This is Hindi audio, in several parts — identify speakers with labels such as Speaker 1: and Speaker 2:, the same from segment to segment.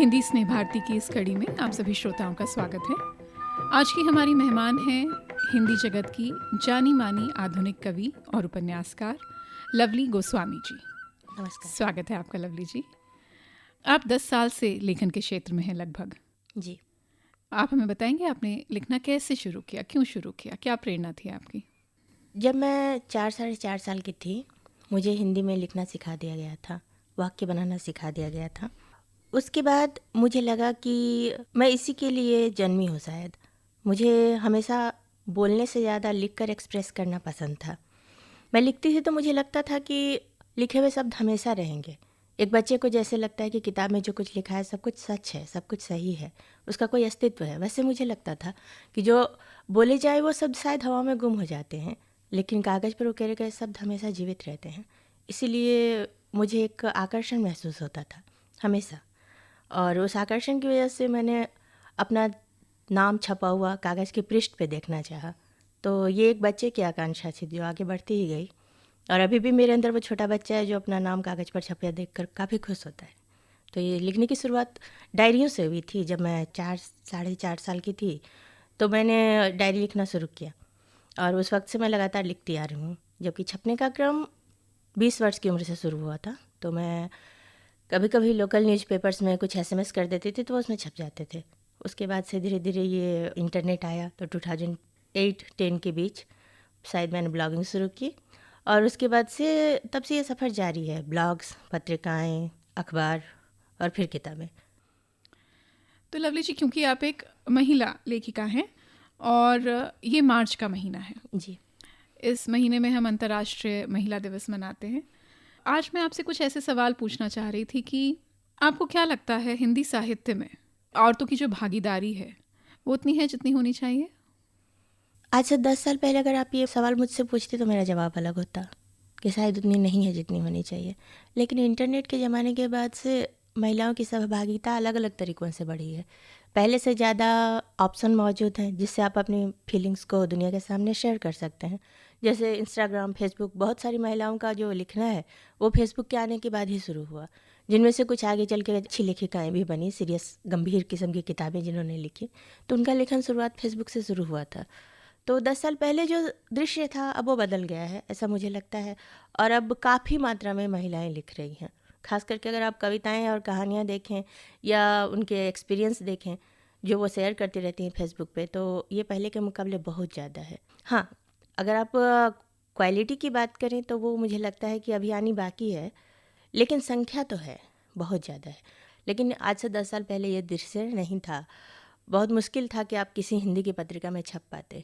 Speaker 1: हिंदी स्नेह भारती की इस कड़ी में आप सभी श्रोताओं का स्वागत है। आज की हमारी मेहमान हैं हिंदी जगत की जानी मानी आधुनिक कवि और उपन्यासकार लवली गोस्वामी जी।
Speaker 2: नमस्कार।
Speaker 1: स्वागत है आपका लवली जी। आप 10 साल से लेखन के क्षेत्र में हैं लगभग।
Speaker 2: जी,
Speaker 1: आप हमें बताएंगे आपने लिखना कैसे शुरू किया, क्यों शुरू किया, क्या प्रेरणा थी आपकी?
Speaker 2: जब मैं 4 साढ़े 4 साल की थी, मुझे हिंदी में लिखना सिखा दिया गया था, वाक्य बनाना सिखा दिया गया था। उसके बाद मुझे लगा कि मैं इसी के लिए जन्मी हूँ शायद। मुझे हमेशा बोलने से ज़्यादा लिखकर एक्सप्रेस करना पसंद था। मैं लिखती थी तो मुझे लगता था कि लिखे हुए शब्द हमेशा रहेंगे। एक बच्चे को जैसे लगता है कि किताब में जो कुछ लिखा है सब कुछ सच है, सब कुछ सही है, उसका कोई अस्तित्व है, वैसे मुझे लगता था कि जो बोले जाए वो शब्द शायद हवा में गुम हो जाते हैं, लेकिन कागज़ पर उकेरे गए शब्द हमेशा जीवित रहते हैं। इसीलिए मुझे एक आकर्षण महसूस होता था हमेशा, और उस आकर्षण की वजह से मैंने अपना नाम छपा हुआ कागज़ के पृष्ठ पे देखना चाहा। तो ये एक बच्चे की आकांक्षा थी जो आगे बढ़ती ही गई, और अभी भी मेरे अंदर वो छोटा बच्चा है जो अपना नाम कागज़ पर छपा देखकर काफ़ी खुश होता है। तो ये लिखने की शुरुआत डायरियों से हुई थी। जब मैं 4 साढ़े 4 साल की थी तो मैंने डायरी लिखना शुरू किया, और उस वक्त से मैं लगातार लिखती आ रही हूँ। जबकि छपने का क्रम 20 वर्ष की उम्र से शुरू हुआ था। तो मैं कभी कभी लोकल न्यूज़पेपर्स में कुछ SMS कर देती थी तो उसमें छप जाते थे। उसके बाद से धीरे धीरे ये इंटरनेट आया, तो 2008-10 के बीच शायद मैंने ब्लॉगिंग शुरू की, और उसके बाद से तब से ये सफ़र जारी है। ब्लॉग्स, पत्रिकाएं, अखबार और फिर किताबें।
Speaker 1: तो लवली जी, क्योंकि आप एक महिला लेखिका हैं और ये मार्च का महीना है,
Speaker 2: जी,
Speaker 1: इस महीने में हम अंतर्राष्ट्रीय महिला दिवस मनाते हैं। आज मैं आपसे कुछ ऐसे सवाल पूछना चाह रही थी कि आपको क्या लगता है हिंदी साहित्य में औरतों की जो भागीदारी है वो उतनी है जितनी होनी चाहिए?
Speaker 2: आज से 10 साल पहले अगर आप ये सवाल मुझसे पूछते तो मेरा जवाब अलग होता कि शायद उतनी नहीं है जितनी होनी चाहिए। लेकिन इंटरनेट के ज़माने के बाद से महिलाओं की सहभागिता अलग अलग तरीक़ों से बढ़ी है। पहले से ज़्यादा ऑप्शन मौजूद हैं जिससे आप अपनी फीलिंग्स को दुनिया के सामने शेयर कर सकते हैं। जैसे इंस्टाग्राम, फेसबुक, बहुत सारी महिलाओं का जो लिखना है वो फेसबुक के आने के बाद ही शुरू हुआ, जिनमें से कुछ आगे चल के अच्छी लेखिकाएँ भी बनी, सीरियस गंभीर किस्म की किताबें जिन्होंने लिखी। तो उनका लेखन शुरुआत फेसबुक से शुरू हुआ था। तो 10 साल पहले जो दृश्य था अब वो बदल गया है, ऐसा मुझे लगता है। और अब काफ़ी मात्रा में महिलाएं लिख रही हैं। खास करके अगर आप कविताएं और कहानियां देखें या उनके एक्सपीरियंस देखें जो वो शेयर करती रहती हैं फेसबुक पे, तो ये पहले के मुकाबले बहुत ज़्यादा है। हाँ, अगर आप क्वालिटी की बात करें तो वो मुझे लगता है कि अभी आनी बाकी है, लेकिन संख्या तो है, बहुत ज़्यादा है। लेकिन आज से 10 साल पहले ये दृश्य नहीं था। बहुत मुश्किल था कि आप किसी हिंदी की पत्रिका में छप पाते,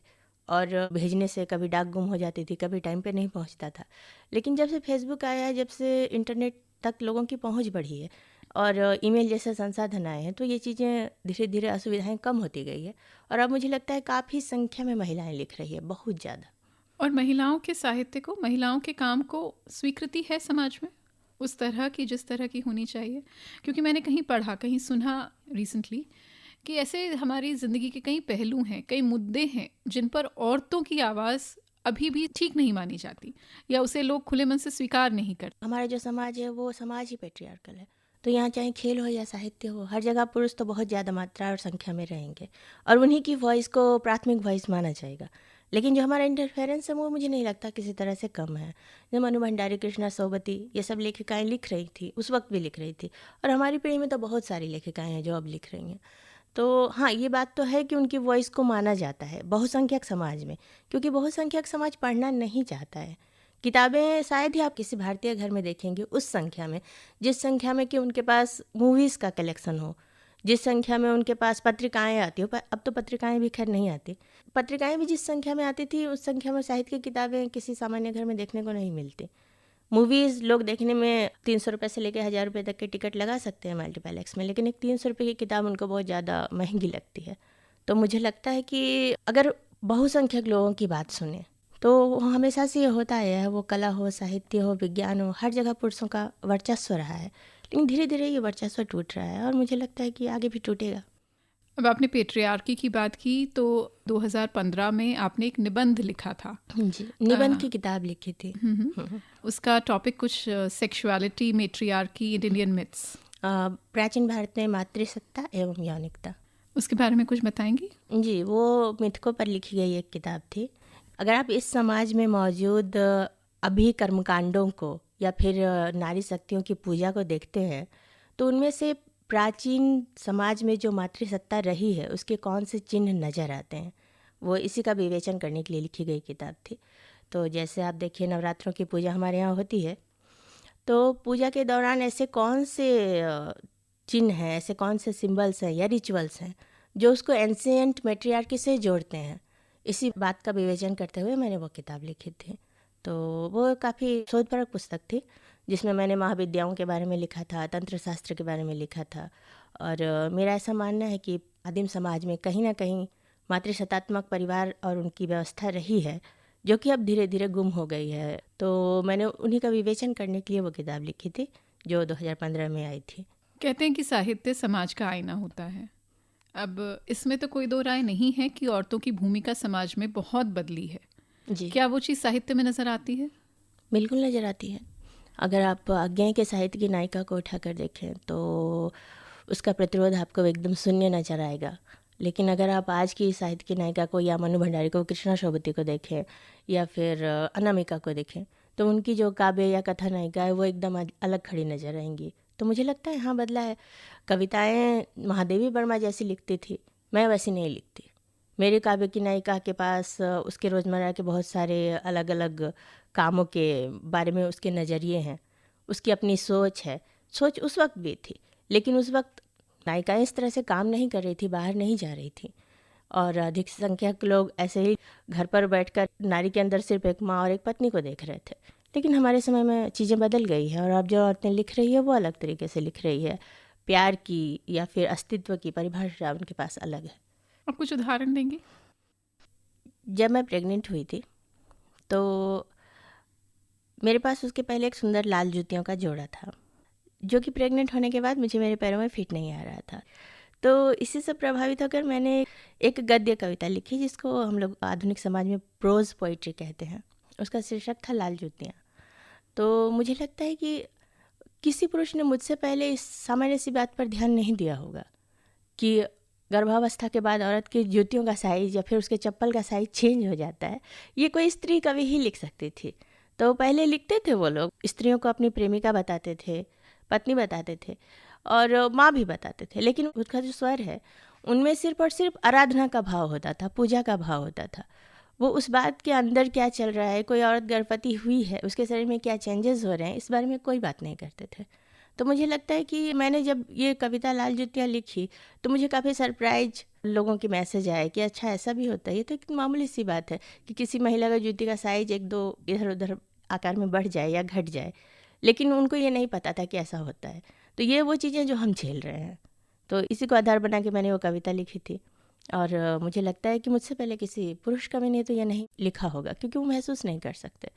Speaker 2: और भेजने से कभी डाक गुम हो जाती थी, कभी टाइम पे नहीं पहुंचता था। लेकिन जब से फेसबुक आया है, जब से इंटरनेट तक लोगों की पहुंच बढ़ी है और ईमेल जैसे संसाधन आए हैं, तो ये चीज़ें धीरे धीरे असुविधाएं कम होती गई है, और अब मुझे लगता है काफ़ी संख्या में महिलाएं लिख रही है, बहुत ज़्यादा।
Speaker 1: और महिलाओं के साहित्य को, महिलाओं के काम को स्वीकृति है समाज में उस तरह की जिस तरह की होनी चाहिए? क्योंकि मैंने कहीं पढ़ा, कहीं सुना रिसेंटली कि ऐसे हमारी ज़िंदगी के कई पहलू हैं, कई मुद्दे हैं जिन पर औरतों की आवाज़ अभी भी ठीक नहीं मानी जाती या उसे लोग खुले मन से स्वीकार नहीं करते।
Speaker 2: हमारा जो समाज है वो समाज ही पेट्रियार्कल है। तो यहाँ चाहे खेल हो या साहित्य हो, हर जगह पुरुष तो बहुत ज़्यादा मात्रा और संख्या में रहेंगे, और उन्हीं की वॉइस को प्राथमिक वॉइस माना जाएगा। लेकिन जो हमारा इंटरफेरेंस है वो मुझे नहीं लगता किसी तरह से कम है। जब मनु भंडारी, कृष्णा सोबती, ये सब लेखिकाएँ लिख रही थी, उस वक्त भी लिख रही थी, और हमारी पीढ़ी में तो बहुत सारी लेखिकाएँ हैं जो अब लिख रही हैं। तो हाँ, ये बात तो है कि उनकी वॉइस को माना जाता है बहुसंख्यक समाज में, क्योंकि बहुसंख्यक समाज पढ़ना नहीं चाहता है। किताबें शायद ही आप किसी भारतीय घर में देखेंगे उस संख्या में, जिस संख्या में कि उनके पास मूवीज़ का कलेक्शन हो, जिस संख्या में उनके पास पत्रिकाएं आती हो। पर अब तो पत्रिकाएं भी खैर नहीं आती। पत्रिकाएं भी जिस संख्या में आती थी उस संख्या में साहित्य की किताबें किसी सामान्य घर में देखने को नहीं मिलती। मूवीज़ लोग देखने में 300 रुपये से लेकर 1000 रुपये तक के टिकट लगा सकते हैं मल्टीप्लेक्स में, लेकिन एक 300 रुपये की किताब उनको बहुत ज़्यादा महंगी लगती है। तो मुझे लगता है कि अगर बहुसंख्यक लोगों की बात सुने तो हमेशा से ये होता है, वो कला हो, साहित्य हो, विज्ञान हो, हर जगह पुरुषों का वर्चस्व रहा है। लेकिन धीरे धीरे ये वर्चस्व टूट रहा है, और मुझे लगता है कि आगे भी टूटेगा।
Speaker 1: अब आपने पेट्रियार्की की बात की तो 2015 में आपने एक निबंध लिखा था।
Speaker 2: जी, निबंध की किताब लिखी थी।
Speaker 1: उसका टॉपिक कुछ सेक्सुअलिटी, मेट्रियार्की, इंडियन मिथ्स।
Speaker 2: प्राचीन भारत में मातृसत्ता एवं यौनिकता।
Speaker 1: उसके बारे में कुछ बताएंगी?
Speaker 2: जी, वो मिथकों पर लिखी गई एक किताब थी। अगर आप इस समाज में मौजूद अभी कर्मकांडों को या फिर नारी शक्तियों की पूजा को देखते हैं तो उनमें से प्राचीन समाज में जो मातृसत्ता रही है उसके कौन से चिन्ह नज़र आते हैं, वो इसी का विवेचन करने के लिए लिखी गई किताब थी। तो जैसे आप देखिए, नवरात्रों की पूजा हमारे यहाँ होती है, तो पूजा के दौरान ऐसे कौन से चिन्ह हैं, ऐसे कौन से सिंबल्स हैं या रिचुअल्स हैं जो उसको एंशिएंट मैट्रियार्की से जोड़ते हैं, इसी बात का विवेचन करते हुए मैंने वो किताब लिखी थी। तो वो काफ़ी शोधपरक पुस्तक थी जिसमें मैंने महाविद्याओं के बारे में लिखा था, तंत्र शास्त्र के बारे में लिखा था। और मेरा ऐसा मानना है कि आदिम समाज में कहीं ना कहीं मातृसत्तात्मक परिवार और उनकी व्यवस्था रही है जो कि अब धीरे धीरे गुम हो गई है। तो मैंने उन्हीं का विवेचन करने के लिए वो किताब लिखी थी जो 2015 में आई थी।
Speaker 1: कहते हैं कि साहित्य समाज का आईना होता है। अब इसमें तो कोई दो राय नहीं है कि औरतों की भूमिका समाज में बहुत बदली है।
Speaker 2: जी,
Speaker 1: क्या वो चीज़ साहित्य में नज़र आती है?
Speaker 2: बिल्कुल नज़र आती है। अगर आप अज्ञेय के साहित्य की नायिका को उठाकर देखें तो उसका प्रतिरोध आपको एकदम शून्य नजर आएगा। लेकिन अगर आप आज की साहित्य की नायिका को या मनु भंडारी को, कृष्णा शोभती को देखें या फिर अनामिका को देखें तो उनकी जो काव्य या कथा नायिका है वो एकदम अलग खड़ी नजर आएंगी। तो मुझे लगता है हाँ, बदला है। कविताएं महादेवी वर्मा जैसी लिखती थी, मैं वैसी नहीं लिखती। मेरे काव्य की नायिका के पास उसके रोज़मर्रा के बहुत सारे अलग अलग कामों के बारे में उसके नज़रिए हैं, उसकी अपनी सोच है। सोच उस वक्त भी थी, लेकिन उस वक्त नायिकाएं इस तरह से काम नहीं कर रही थी, बाहर नहीं जा रही थी, और अधिक संख्यक लोग ऐसे ही घर पर बैठकर नारी के अंदर सिर्फ एक माँ और एक पत्नी को देख रहे थे। लेकिन हमारे समय में चीज़ें बदल गई है और अब जो औरतें लिख रही है वो अलग तरीके से लिख रही है। प्यार की या फिर अस्तित्व की परिभाषा उनके पास अलग है।
Speaker 1: और कुछ उदाहरण देंगे?
Speaker 2: जब मैं प्रेग्नेंट हुई थी तो मेरे पास उसके पहले एक सुंदर लाल जूतियों का जोड़ा था जो कि प्रेग्नेंट होने के बाद मुझे मेरे पैरों में फिट नहीं आ रहा था। तो इसी से प्रभावित होकर मैंने एक गद्य कविता लिखी जिसको हम लोग आधुनिक समाज में प्रोज पोइट्री कहते हैं। उसका शीर्षक था लाल जूतियाँ। तो मुझे लगता है कि किसी पुरुष ने मुझसे पहले इस सामान्य सी बात पर ध्यान नहीं दिया होगा कि गर्भावस्था के बाद औरत की जूतियों का साइज या फिर उसके चप्पल का साइज चेंज हो जाता है। ये कोई स्त्री कवि ही लिख सकती थी। तो पहले लिखते थे वो लोग, स्त्रियों को अपनी प्रेमिका बताते थे, पत्नी बताते थे और माँ भी बताते थे, लेकिन उसका जो स्वर है उनमें सिर्फ और सिर्फ आराधना का भाव होता था, पूजा का भाव होता था। वो उस बात के अंदर क्या चल रहा है, कोई औरत गर्भवती हुई है, उसके शरीर में क्या चेंजेस हो रहे हैं, इस बारे में कोई बात नहीं करते थे। तो मुझे लगता है कि मैंने जब ये कविता लाल जूतियाँ लिखी तो मुझे काफ़ी सरप्राइज लोगों के मैसेज आए कि अच्छा ऐसा भी होता है। ये तो एक मामूली सी बात है कि किसी महिला का जूती का साइज एक दो इधर उधर आकार में बढ़ जाए या घट जाए, लेकिन उनको ये नहीं पता था कि ऐसा होता है। तो ये वो चीज़ें जो हम झेल रहे हैं, तो इसी को आधार बना के मैंने वो कविता लिखी थी। और मुझे लगता है कि मुझसे पहले किसी पुरुष कवि ने तो ये नहीं लिखा होगा क्योंकि वो महसूस नहीं कर सकते।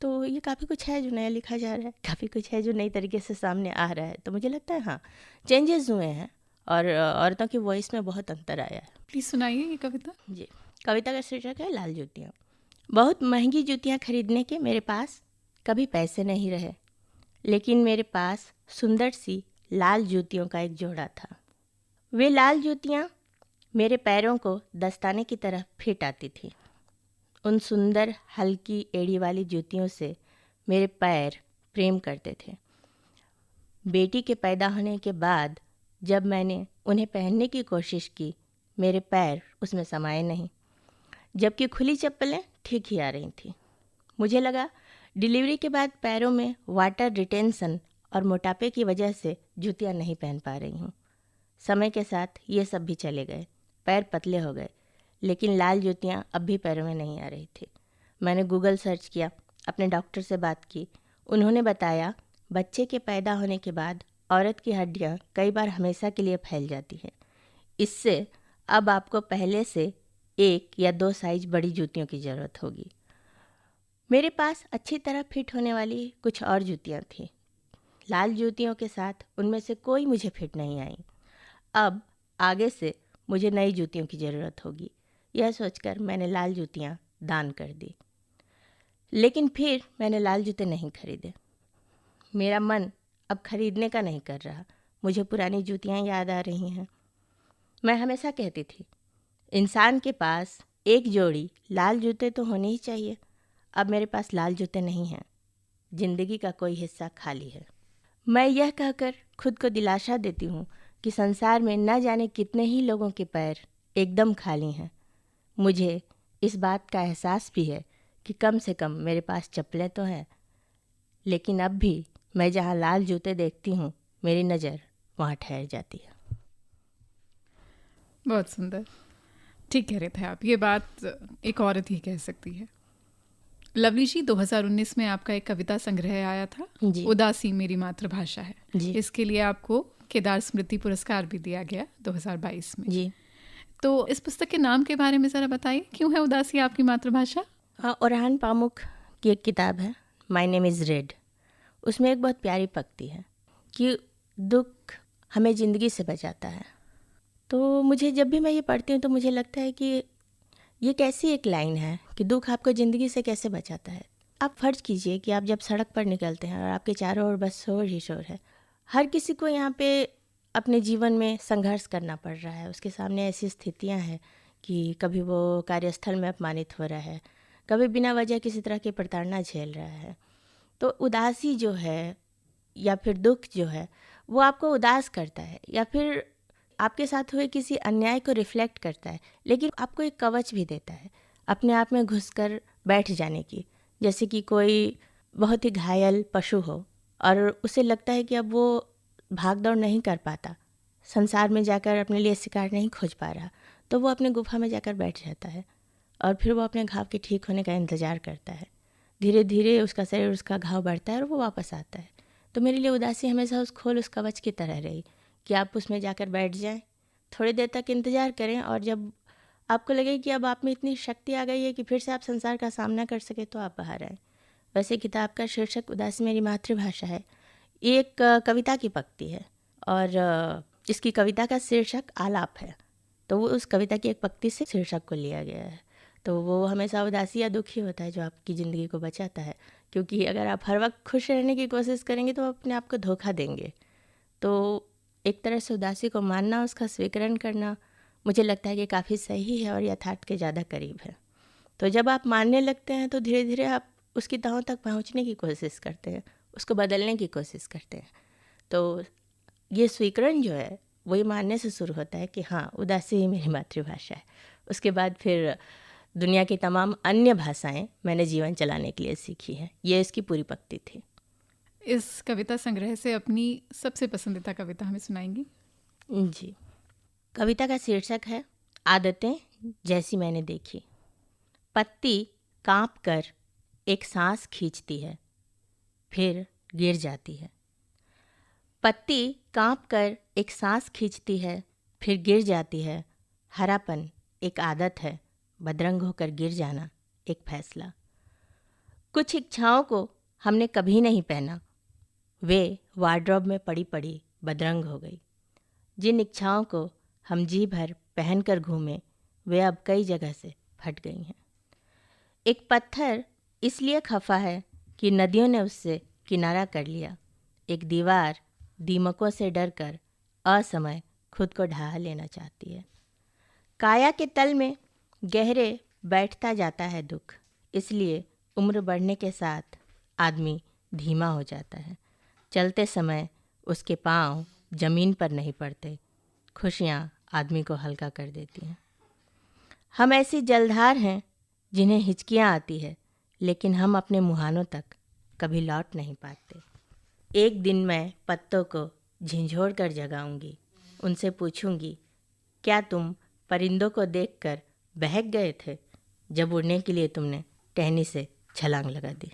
Speaker 2: तो ये काफ़ी कुछ है जो नया लिखा जा रहा है, काफ़ी कुछ है जो नई तरीके से सामने आ रहा है। तो मुझे लगता है हाँ, चेंजेस हुए हैं और औरतों की वॉइस में बहुत अंतर आया है।
Speaker 1: प्लीज़ सुनाइए ये कविता।
Speaker 2: जी, कविता का शीर्षक है लाल जूतियाँ। बहुत महंगी जूतियाँ खरीदने के मेरे पास कभी पैसे नहीं रहे, लेकिन मेरे पास सुंदर सी लाल जूतियों का एक जोड़ा था। वे लाल जूतियाँ मेरे पैरों को दस्ताने की तरह फिट आती थी। उन सुंदर हल्की एड़ी वाली जूतियों से मेरे पैर प्रेम करते थे। बेटी के पैदा होने के बाद जब मैंने उन्हें पहनने की कोशिश की, मेरे पैर उसमें समाये नहीं, जबकि खुली चप्पलें ठीक ही आ रही थी। मुझे लगा डिलीवरी के बाद पैरों में वाटर रिटेंशन और मोटापे की वजह से जूतियाँ नहीं पहन पा रही हूँ। समय के साथ ये सब भी चले गए, पैर पतले हो गए, लेकिन लाल जूतियाँ अब भी पैरों में नहीं आ रही थी। मैंने गूगल सर्च किया, अपने डॉक्टर से बात की। उन्होंने बताया बच्चे के पैदा होने के बाद औरत की हड्डियाँ कई बार हमेशा के लिए फैल जाती हैं। इससे अब आपको पहले से 1 या 2 साइज बड़ी जूतियों की ज़रूरत होगी। मेरे पास अच्छी तरह फिट होने वाली कुछ और जूतियाँ थीं। लाल जूतियों के साथ उनमें से कोई मुझे फिट नहीं आई। अब आगे से मुझे नई जूतियों की ज़रूरत होगी। यह सोचकर मैंने लाल जूतियाँ दान कर दी। लेकिन फिर मैंने लाल जूते नहीं खरीदे। मेरा मन अब खरीदने का नहीं कर रहा, मुझे पुरानी जूतियाँ याद आ रही हैं। मैं हमेशा कहती थी, इंसान के पास एक जोड़ी लाल जूते तो होने ही चाहिए। अब मेरे पास लाल जूते नहीं हैं, जिंदगी का कोई हिस्सा खाली है। मैं यह कहकर खुद को दिलासा देती हूँ कि संसार में न जाने कितने ही लोगों के पैर एकदम खाली हैं। मुझे इस बात का एहसास भी है कि कम से कम मेरे पास चप्पलें तो हैं, लेकिन अब भी मैं जहाँ लाल जूते देखती हूँ, मेरी नज़र वहाँ ठहर जाती है।
Speaker 1: बहुत सुंदर, ठीक कह रहे थे आप। ये बात एक औरत ही कह सकती है। लवली जी, 2019 में आपका एक कविता संग्रह आया था,
Speaker 2: जी
Speaker 1: उदासी मेरी मातृभाषा है।
Speaker 2: जी
Speaker 1: इसके लिए आपको केदार स्मृति पुरस्कार भी दिया गया 2022 में।
Speaker 2: जी।
Speaker 1: तो इस पुस्तक के नाम के बारे में ज़रा बताइए, क्यों है उदासी आपकी मातृभाषा?
Speaker 2: ओरहान पामुक की एक किताब है, माय नेम इज़ रेड। उसमें एक बहुत प्यारी पंक्ति है कि दुख हमें ज़िंदगी से बचाता है। तो मुझे जब भी मैं ये पढ़ती हूँ तो मुझे लगता है कि ये कैसी एक लाइन है कि दुख आपको ज़िंदगी से कैसे बचाता है। आप फ़र्ज़ कीजिए कि आप जब सड़क पर निकलते हैं और आपके चारों ओर बस शोर ही शोर है। हर किसी को यहाँ पे अपने जीवन में संघर्ष करना पड़ रहा है। उसके सामने ऐसी स्थितियाँ हैं कि कभी वो कार्यस्थल में अपमानित हो रहा है, कभी बिना वजह किसी तरह की प्रताड़ना झेल रहा है। तो उदासी जो है या फिर दुख जो है वो आपको उदास करता है या फिर आपके साथ हुए किसी अन्याय को रिफ्लेक्ट करता है, लेकिन आपको एक कवच भी देता है अपने आप में घुसकर बैठ जाने की। जैसे कि कोई बहुत ही घायल पशु हो और उसे लगता है कि अब वो भाग दौड़ नहीं कर पाता, संसार में जाकर अपने लिए शिकार नहीं खोज पा रहा, तो वो अपने गुफा में जाकर बैठ जाता है और फिर वो अपने घाव के ठीक होने का इंतज़ार करता है। धीरे धीरे उसका शरीर, उसका घाव बढ़ता है और वो वापस आता है। तो मेरे लिए उदासी हमेशा उस कवच की तरह रही कि आप उसमें जाकर बैठ जाएं, थोड़ी देर तक इंतज़ार करें और जब आपको लगे कि अब आप में इतनी शक्ति आ गई है कि फिर से आप संसार का सामना कर सके तो आप बाहर आएँ। वैसे किताब का शीर्षक उदासी मेरी मातृभाषा है। ये एक कविता की पंक्ति है और इसकी कविता का शीर्षक आलाप है, तो वो उस कविता की एक पंक्ति से शीर्षक को लिया गया है। तो वो हमेशा उदासी या दुखी होता है जो आपकी ज़िंदगी को बचाता है, क्योंकि अगर आप हर वक्त खुश रहने की कोशिश करेंगे तो आप अपने आप को धोखा देंगे। तो एक तरह से उदासी को मानना, उसका स्वीकरण करना मुझे लगता है कि काफ़ी सही है और यथार्थ के ज़्यादा करीब है। तो जब आप मानने लगते हैं तो धीरे धीरे आप उसकी तहों तक पहुंचने की कोशिश करते हैं, उसको बदलने की कोशिश करते हैं। तो ये स्वीकरण जो है वही मानने से शुरू होता है कि हाँ, उदासी ही मेरी मातृभाषा है। उसके बाद फिर दुनिया की तमाम अन्य भाषाएं मैंने जीवन चलाने के लिए सीखी हैं। ये इसकी पूरी पंक्ति थी।
Speaker 1: इस कविता संग्रह से अपनी सबसे पसंदीदा कविता हमें सुनाएंगी?
Speaker 2: जी, कविता का शीर्षक है आदतें जैसी मैंने देखी। पत्ती कांप कर एक सांस खींचती है, फिर गिर जाती है। पत्ती कांप कर एक सांस खींचती है, फिर गिर जाती है। हरापन एक आदत है, बदरंग होकर गिर जाना एक फैसला। कुछ इच्छाओं को हमने कभी नहीं पहना, वे वार्डरोब में पड़ी पड़ी बदरंग हो गई। जिन इच्छाओं को हम जी भर पहन कर घूमे, वे अब कई जगह से फट गई हैं। एक पत्थर इसलिए खफा है कि नदियों ने उससे किनारा कर लिया। एक दीवार दीमकों से डरकर असमय खुद को ढहा लेना चाहती है। काया के तल में गहरे बैठता जाता है दुख, इसलिए उम्र बढ़ने के साथ आदमी धीमा हो जाता है। चलते समय उसके पाँव जमीन पर नहीं पड़ते, खुशियाँ आदमी को हल्का कर देती हैं। हम ऐसी जलधार हैं जिन्हें हिचकियाँ आती है, लेकिन हम अपने मुहानों तक कभी लौट नहीं पाते। एक दिन मैं पत्तों को झिंझोड़ कर जगाऊंगी, उनसे पूछूंगी, क्या तुम परिंदों को देखकर बहक गए थे जब उड़ने के लिए तुमने टहनी से छलांग लगा दी?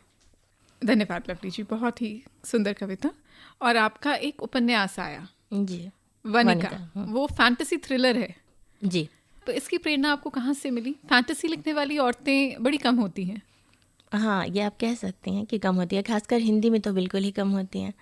Speaker 1: धन्यवाद लवली जी, बहुत ही सुंदर कविता। और आपका एक उपन्यास आया
Speaker 2: जी,
Speaker 1: वनिका, वो फैंटेसी थ्रिलर है
Speaker 2: जी।
Speaker 1: तो इसकी प्रेरणा आपको कहाँ से मिली? फैंटेसी लिखने वाली औरतें बड़ी कम होती हैं।
Speaker 2: हाँ, ये आप कह सकते हैं कि कम होती है, खासकर हिंदी में तो बिल्कुल ही कम होती हैं।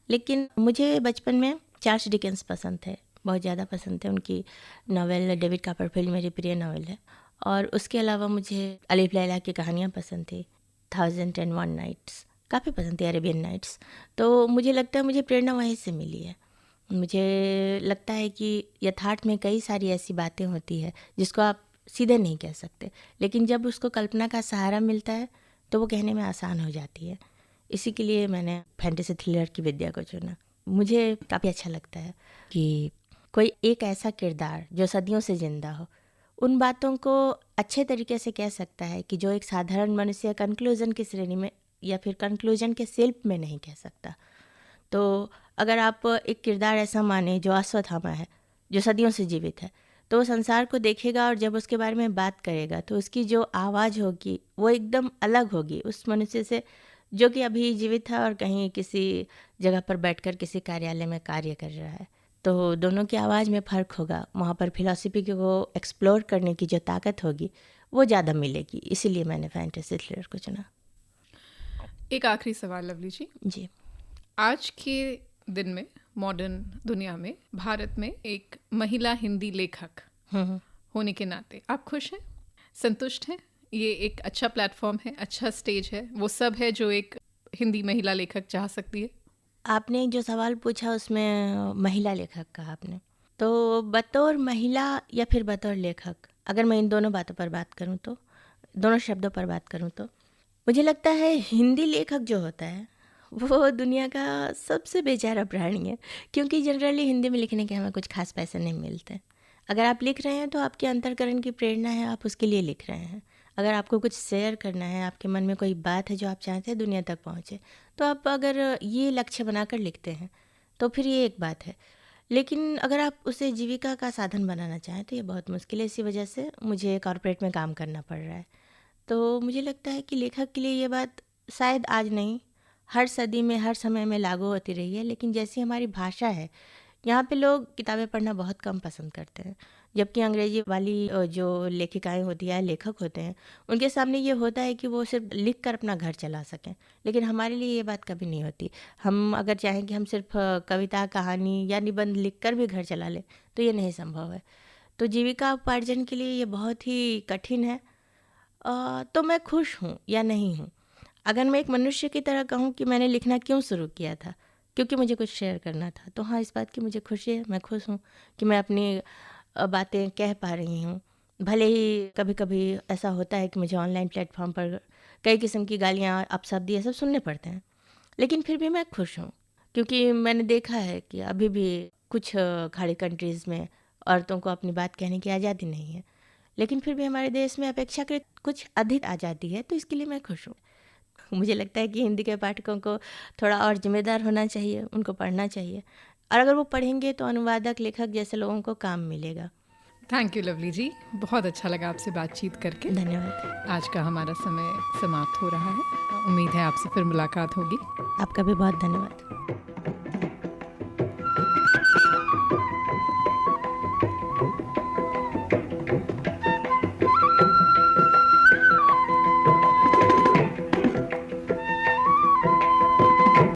Speaker 2: लेकिन मुझे बचपन में चार्ल्स डिकेंस पसंद थे, बहुत ज़्यादा पसंद थे। उनकी नावल डेविड कॉपरफील्ड मेरी प्रिय नावल है। और उसके अलावा मुझे अलिफ लैला की कहानियाँ पसंद थी, 1001 नाइट्स काफ़ी पसंद थी, अरेबियन नाइट्स। तो मुझे लगता है मुझे प्रेरणा वहीं से मिली है। मुझे लगता है कि यथार्थ में कई सारी ऐसी बातें होती है जिसको आप सीधे नहीं कह सकते, लेकिन जब उसको कल्पना का सहारा मिलता है तो वो कहने में आसान हो जाती है। इसी के लिए मैंने फैंटेसी थ्रिलर की विद्या को चुना। मुझे काफ़ी अच्छा लगता है कि कोई एक ऐसा किरदार जो सदियों से जिंदा हो उन बातों को अच्छे तरीके से कह सकता है कि जो एक साधारण मनुष्य कंक्लूजन की श्रेणी में या फिर कंक्लूजन के शिल्प में नहीं कह सकता। तो अगर आप एक किरदार ऐसा माने जो अश्वत्थामा है, जो सदियों से जीवित है, तो वो संसार को देखेगा और जब उसके बारे में बात करेगा तो उसकी जो आवाज़ होगी वो एकदम अलग होगी उस मनुष्य से जो कि अभी जीवित है और कहीं किसी जगह पर बैठकर किसी कार्यालय में कार्य कर रहा है। तो दोनों की आवाज़ में फ़र्क होगा, वहाँ पर फिलॉसफी को एक्सप्लोर करने की जो ताकत होगी वो ज़्यादा मिलेगी। इसीलिए मैंने फैंटेसी थ्रिलर को चुना।
Speaker 1: एक आखिरी सवाल लवली जी।
Speaker 2: जी।
Speaker 1: आज के दिन में, मॉडर्न दुनिया में, भारत में एक महिला हिंदी लेखक होने के नाते आप खुश हैं, संतुष्ट हैं? ये एक अच्छा प्लेटफॉर्म है, अच्छा स्टेज है, वो सब है जो एक हिंदी महिला लेखक चाह सकती है?
Speaker 2: आपने जो सवाल पूछा उसमें महिला लेखक कहा आपने, तो बतौर महिला या फिर बतौर लेखक, अगर मैं इन दोनों बातों पर बात करूं तो, दोनों शब्दों पर बात करूं तो मुझे लगता है हिंदी लेखक जो होता है वो दुनिया का सबसे बेचारा प्राणी है, क्योंकि जनरली हिंदी में लिखने के हमें कुछ खास पैसे नहीं मिलते। अगर आप लिख रहे हैं तो आपके अंतर्करण की प्रेरणा है, आप उसके लिए लिख रहे हैं। अगर आपको कुछ शेयर करना है, आपके मन में कोई बात है जो आप चाहते हैं दुनिया तक पहुँचे, तो आप अगर ये लक्ष्य बनाकर लिखते हैं तो फिर ये एक बात है। लेकिन अगर आप उसे जीविका का साधन बनाना चाहें तो ये बहुत मुश्किल है। इसी वजह से मुझे कॉर्पोरेट में काम करना पड़ रहा है। तो मुझे लगता है कि लेखक के लिए ये बात शायद आज नहीं, हर सदी में हर समय में लागू होती रही है। लेकिन जैसी हमारी भाषा है, यहाँ पे लोग किताबें पढ़ना बहुत कम पसंद करते हैं, जबकि अंग्रेजी वाली जो लेखिकाएं होती हैं, लेखक होते हैं, उनके सामने ये होता है कि वो सिर्फ लिख कर अपना घर चला सकें। लेकिन हमारे लिए ये बात कभी नहीं होती। हम अगर चाहें कि हम सिर्फ कविता, कहानी या निबंध लिख कर भी घर चला लें तो ये नहीं संभव है। तो जीविका उपार्जन के लिए ये बहुत ही कठिन है। तो मैं खुश हूँ या नहीं हूँ, अगर मैं एक मनुष्य की तरह कहूँ कि मैंने लिखना क्यों शुरू किया था, क्योंकि मुझे कुछ शेयर करना था, तो हाँ, इस बात की मुझे खुशी है। मैं खुश हूँ कि मैं अपनी बातें कह पा रही हूँ। भले ही कभी कभी ऐसा होता है कि मुझे ऑनलाइन प्लेटफॉर्म पर कई किस्म की गालियाँ, अपशब्द, ये सब सुनने पड़ते हैं, लेकिन फिर भी मैं खुश हूँ, क्योंकि मैंने देखा है कि अभी भी कुछ खाड़ी कंट्रीज़ में औरतों को अपनी बात कहने की आज़ादी नहीं है, लेकिन फिर भी हमारे देश में अपेक्षाकृत कुछ अधिक आज़ादी है। तो इसके लिए मैं खुश हूँ। मुझे लगता है कि हिंदी के पाठकों को थोड़ा और जिम्मेदार होना चाहिए, उनको पढ़ना चाहिए, और अगर वो पढ़ेंगे तो अनुवादक, लेखक जैसे लोगों को काम मिलेगा।
Speaker 1: थैंक यू लवली जी, बहुत अच्छा लगा आपसे बातचीत करके।
Speaker 2: धन्यवाद।
Speaker 1: आज का हमारा समय समाप्त हो रहा है। उम्मीद है आपसे फिर मुलाकात होगी।
Speaker 2: आपका भी बहुत धन्यवाद।